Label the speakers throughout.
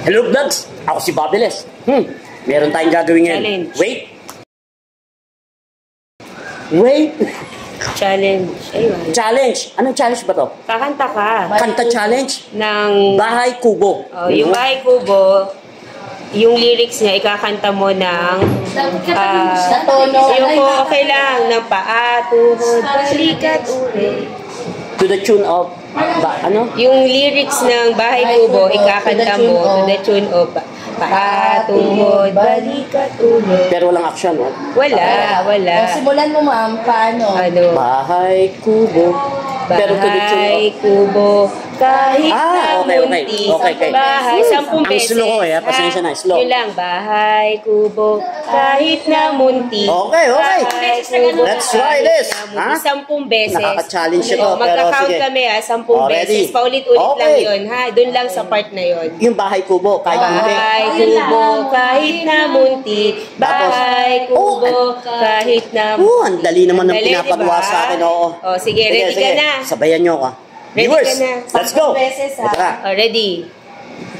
Speaker 1: Hello vlogs! Ako si Babeles. Meron tayong gagawin ngayon.
Speaker 2: Challenge.
Speaker 1: Wait!
Speaker 2: Challenge. Ayun.
Speaker 1: Challenge! Anong challenge ba to?
Speaker 2: Kakanta ka.
Speaker 1: Kanta challenge?
Speaker 2: Ng...
Speaker 1: Bahay Kubo.
Speaker 2: Oh, yung Bahay Kubo, yung lyrics niya, ikakanta mo ng... yung po, okay lang, ng paa, tuhod, balikat, uri.
Speaker 1: To the tune of... ano?
Speaker 2: Yung lyrics ng Bahay Kubo, ikakanta mo to the tune of paa, tuhod, balikat, uri.
Speaker 1: Pero walang action, ha?
Speaker 2: Wala.
Speaker 3: O, simulan mo, ma'am. Paano?
Speaker 2: Ano?
Speaker 1: Bahay Kubo. Pero to the tune
Speaker 2: Bahay
Speaker 1: of...
Speaker 2: Kubo, kahit na
Speaker 1: okay.
Speaker 2: munti.
Speaker 1: Okay.
Speaker 2: Bahay, 10 beses.
Speaker 1: Ang slow ko, pasensya na, slow.
Speaker 2: Yun lang, Bahay Kubo, kahit na munti.
Speaker 1: Okay.
Speaker 2: Bahay Kubo,
Speaker 1: Let's try this.
Speaker 2: Ha? 10 beses.
Speaker 1: Nakaka-challenge ito, pero
Speaker 2: magka-count
Speaker 1: sige.
Speaker 2: kami 10
Speaker 1: Oh,
Speaker 2: beses.
Speaker 1: ready?
Speaker 2: Paulit-ulit
Speaker 1: Okay.
Speaker 2: lang yun, ha? Doon lang sa part na yun.
Speaker 1: Yung Bahay Kubo, kahit hindi.
Speaker 2: Bahay Kubo, kahit na munti. Bahay Kubo, kahit na munti.
Speaker 1: Ang dali naman ng
Speaker 2: Dali,
Speaker 1: pinapagawa
Speaker 2: diba?
Speaker 1: sa akin, oo.
Speaker 2: Oh, sige, ready ka na.
Speaker 1: Sabayan nyo ka.
Speaker 2: Ready
Speaker 1: Viewers,
Speaker 2: ka na.
Speaker 1: let's go.
Speaker 3: 10 beses, ha?
Speaker 1: Ito na.
Speaker 2: Oh, ready.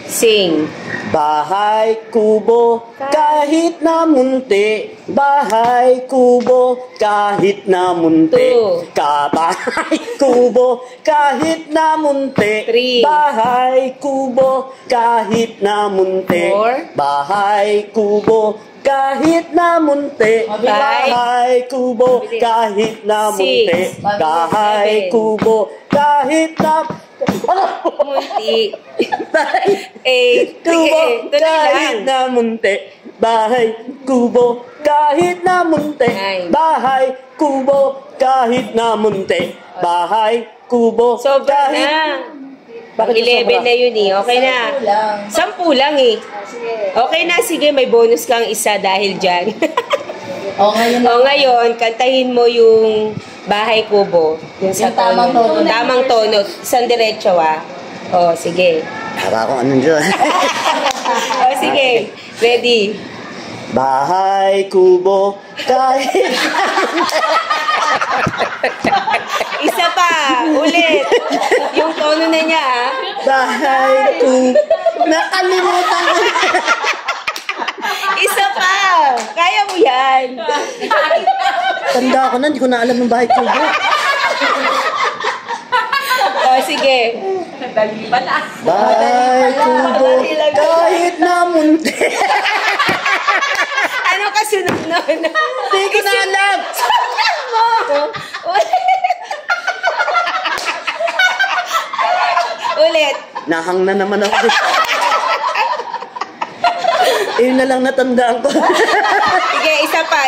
Speaker 2: Sing.
Speaker 1: Bahay Kubo, kahit na munti. Bahay Kubo, kahit na munti.
Speaker 2: Two.
Speaker 1: Bahay Kubo, kahit na munti.
Speaker 2: Three.
Speaker 1: Bahay Kubo, kahit na munti.
Speaker 2: Four.
Speaker 1: Bahay Kubo, kahit na munti. Bahay Kubo, kahit na munti.
Speaker 2: Six.
Speaker 1: Bahay Kubo, kahit na...
Speaker 2: Munti.
Speaker 1: Bahay
Speaker 2: 8.
Speaker 1: Kubo,
Speaker 2: Tuloy
Speaker 1: kahit
Speaker 2: lang.
Speaker 1: na munti. Bahay Kubo, kahit na munti.
Speaker 2: Nine.
Speaker 1: Bahay Kubo, kahit na munti. Bahay Kubo,
Speaker 2: Sobra
Speaker 1: kahit...
Speaker 2: na.
Speaker 1: Bakit
Speaker 2: 11
Speaker 1: sobra?
Speaker 2: na yun eh. Okay na. 10 lang eh. Okay na, sige. May bonus kang isa dahil dyan.
Speaker 3: O, ngayon
Speaker 2: O ngayon, kantahin mo yung Bahay Kubo. Yung sa
Speaker 3: Yung tamang tono.
Speaker 2: Tamang tono. Isang diretso ah. O, sige.
Speaker 1: Para akong anong dyan.
Speaker 2: O, sige. Ready.
Speaker 1: Bahay Kubo, kahit...
Speaker 2: Isa pa. Ulit. Yung tono na niya ah.
Speaker 1: Bahay Kubo... Nakalimutan ko.
Speaker 2: Isa pa. Kaya mo yan.
Speaker 1: Tanda ko na, hindi ko na alam ng Bahay Kubo.
Speaker 2: O, sige.
Speaker 1: Bahay Kubo, kahit na munti.
Speaker 2: Ano kasunod nun?
Speaker 1: Hindi ko na alam.
Speaker 2: Ulit.
Speaker 1: Nahang na naman ako. Yun na lang natandaan ko.
Speaker 2: Sige, isa pa.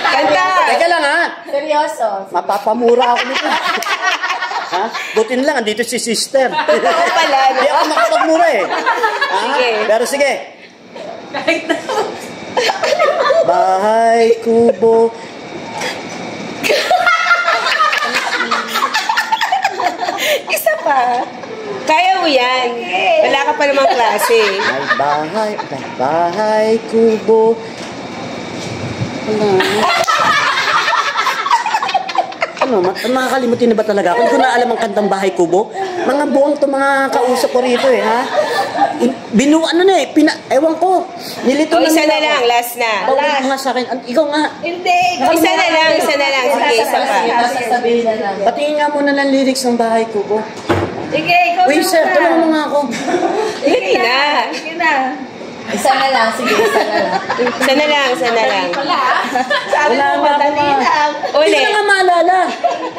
Speaker 2: Kanta.
Speaker 1: Teka lang ha.
Speaker 3: seryoso.
Speaker 1: Mapapamura ako nito. Ha? Buti na lang, andito si sister.
Speaker 2: Totoo pala, no?
Speaker 1: Hindi ako makapagmura eh. Ha?
Speaker 2: Sige.
Speaker 1: Pero sige. Bahay Kubo.
Speaker 2: Isa pa. Kaya mo yan. Wala ka pa namang klase.
Speaker 1: Bahay Kubo. Ano, makakalimutin na ba talaga? Kung ko na alam ang kantang Bahay Kubo, mga buwang to mga kausap ko rito eh, ha? Binuan na eh, ewan ko. Nilito
Speaker 2: O,
Speaker 1: na
Speaker 2: isa
Speaker 1: nila
Speaker 2: na
Speaker 1: ako.
Speaker 2: lang. Last na.
Speaker 1: Tawag mo nga sa akin. Ikaw nga.
Speaker 3: Hindi.
Speaker 2: Isa na lang. Sige, isa pa.
Speaker 3: Sasabihin na lang.
Speaker 1: Patingin nga muna ng lyrics ng Bahay Kubo.
Speaker 3: Sige, ikaw
Speaker 1: Wait, sir, tulungan mo nga ako.
Speaker 2: Hindi na.
Speaker 3: Isa na lang. Sige, isa na lang.
Speaker 2: Isa na lang.
Speaker 1: Wala nga ako nga. Hindi
Speaker 2: Ulit.
Speaker 1: na nga maalala.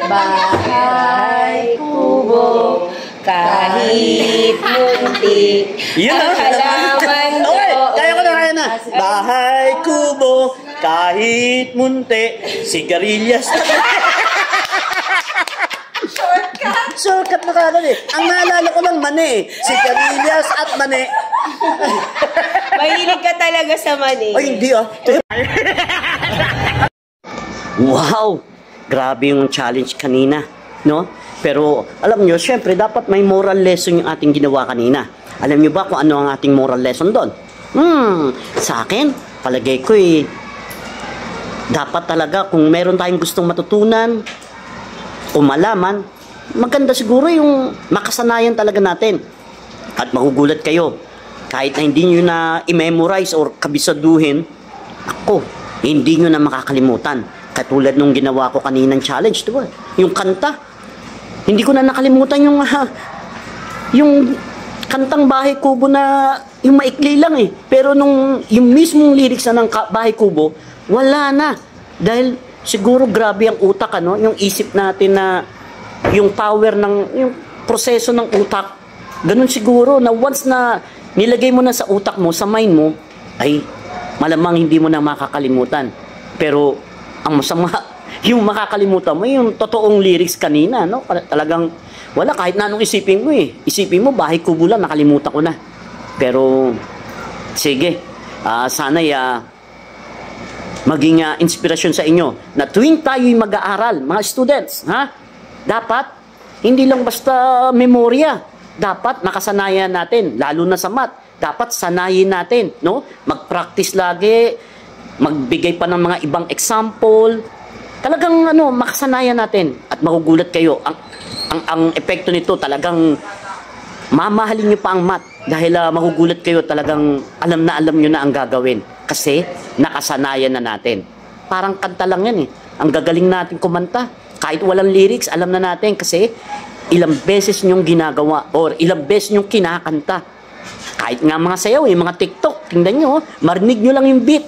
Speaker 3: Bahay
Speaker 2: Kubo, kahit munti.
Speaker 1: Yun
Speaker 2: Ang halaman
Speaker 1: Okay,
Speaker 2: doon.
Speaker 1: kaya na. Bahay Kubo, kahit munti, sigarilyas. Shortcut na kagad eh. Ang naalala ko lang mani eh. Sigarilyas at mani.
Speaker 2: Mahilig ka talaga sa mani.
Speaker 1: Ay, hindi ah. Wow! Grabe yung challenge kanina, no? Pero, alam nyo, syempre, dapat may moral lesson yung ating ginawa kanina. Alam nyo ba kung ano ang ating moral lesson doon? Sa akin, palagay ko eh, dapat talaga kung meron tayong gustong matutunan o malaman, maganda siguro yung makasanayan talaga natin. At magugulat kayo, kahit na hindi nyo na i-memorize or kabisaduhin, ako, hindi nyo na makakalimutan. Katulad nung ginawa ko kaninang challenge, diba? Yung kanta. Hindi ko na nakalimutan yung kantang Bahay Kubo na yung maikli lang eh. Pero nung yung mismong lyrics na ng Bahay Kubo, wala na. Dahil siguro grabe ang utak, ano? Yung isip natin na yung power ng, yung proseso ng utak. Ganun siguro na once na nilagay mo na sa utak mo, sa mind mo, ay malamang hindi mo na makakalimutan. Pero ang masama, yung makakalimutan mo, yung totoong lyrics kanina, no? Talagang wala, kahit na anong isipin mo eh. Isipin mo, Bahay Kubo lang, nakalimutan ko na. Pero, sige, sana'y maging inspirasyon sa inyo na tuwing tayo'y mag-aaral, mga students, ha? Dapat, hindi lang basta memorya. Dapat makasanayan natin, lalo na sa math. Dapat sanayin natin, no? Mag-practice lagi, magbigay pa ng mga ibang example. Talagang makasanayan natin at magugulat kayo. Ang epekto nito talagang mamahalin niyo pa ang math dahil magugulat kayo, talagang alam niyo na ang gagawin kasi nakasanayan na natin. Parang kanta lang yan eh. Ang gagaling natin kumanta. Kahit walang lyrics, alam na natin kasi ilang beses nyong ginagawa or ilang beses nyong kinakanta. Kahit nga mga sayaw, mga TikTok, tingnan nyo, marinig nyo lang yung beat.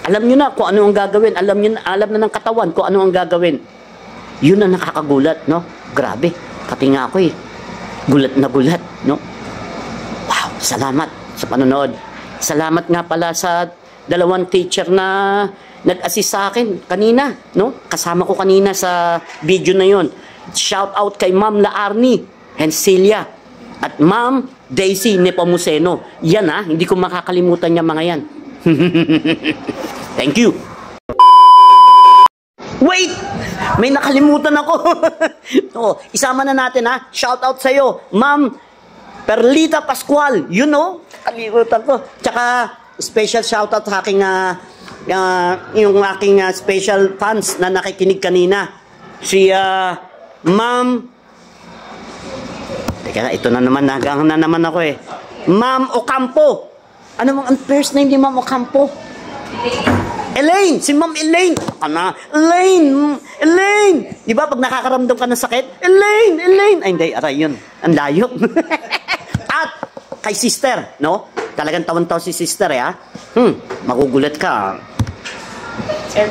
Speaker 1: Alam nyo na kung ano ang gagawin. Alam na ng katawan kung ano ang gagawin. Yun ang nakakagulat, no? Grabe. Pati nga ako gulat na gulat, no? Wow, salamat sa panonood. Salamat nga pala sa dalawang teacher na nag-assist sa akin kanina, no? Kasama ko kanina sa video na yon. Shout out kay Ma'am Laarni Hensilia at Ma'am Daisy Nepomuceno. Yan hindi ko makakalimutan yung mga yan. Thank you. Wait! May nakalimutan ako. Isama na natin Shout out sa'yo, Ma'am Perlita Pascual. You know, kalimutan ko. Tsaka special shout out sa aking yung aking special fans na nakikinig kanina. Si Ma'am, teka, ito na naman, nagang na naman ako Ma'am Ocampo. Ano ang first name ni Ma'am Ocampo? Elaine! Si Ma'am Elaine! Elaine! Di ba pag nakakaramdam ka ng sakit? Elaine! Ay, hindi, aray yun. Ang layo. At kay sister, no? Talagang tawan-tawa si sister, magugulat ka.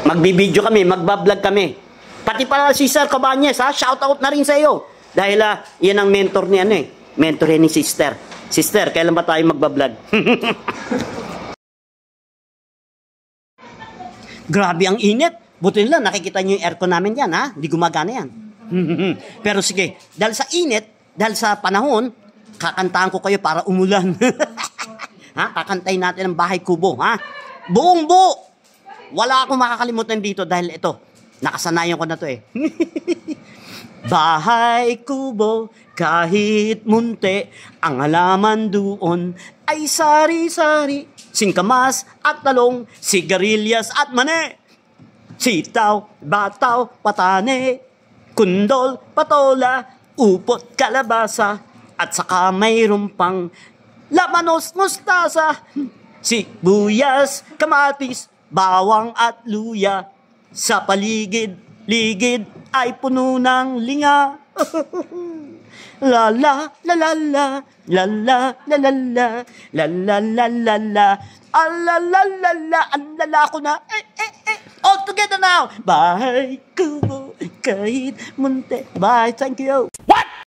Speaker 1: Magbibideo kami, magbablog kami. Pati pala si Sir Cabañez, shout out na rin sa iyo. Dahil yan ang mentor ni mentor ni sister. Sister, kailan ba tayo magbablog? Grabe ang init. Buti nila, nakikita niyo yung aircon namin yan, Hindi gumagana yan. Pero sige, dahil sa init, dahil sa panahon, kakantahan ko kayo para umulan. Kakantahin natin ang Bahay Kubo, Buong buo. Wala akong makakalimutan dito dahil ito, nakasanayan ko na to Bahay Kubo, kahit munti, ang halaman doon ay sari-sari. Singkamas at talong, sigarilyas at mani. Sitaw, bataw, patane, kundol, patola, upot, kalabasa, at saka mayroon pang lamanos, mustasa, sibuyas, kamatis, bawang at luya. Sa paligid-ligid ay puno ng linga. La la la la la la la la la la la la la la la la la la la. Ang lala ko na. All together now. Bahay Kubo, kahit munti. Bye, thank you.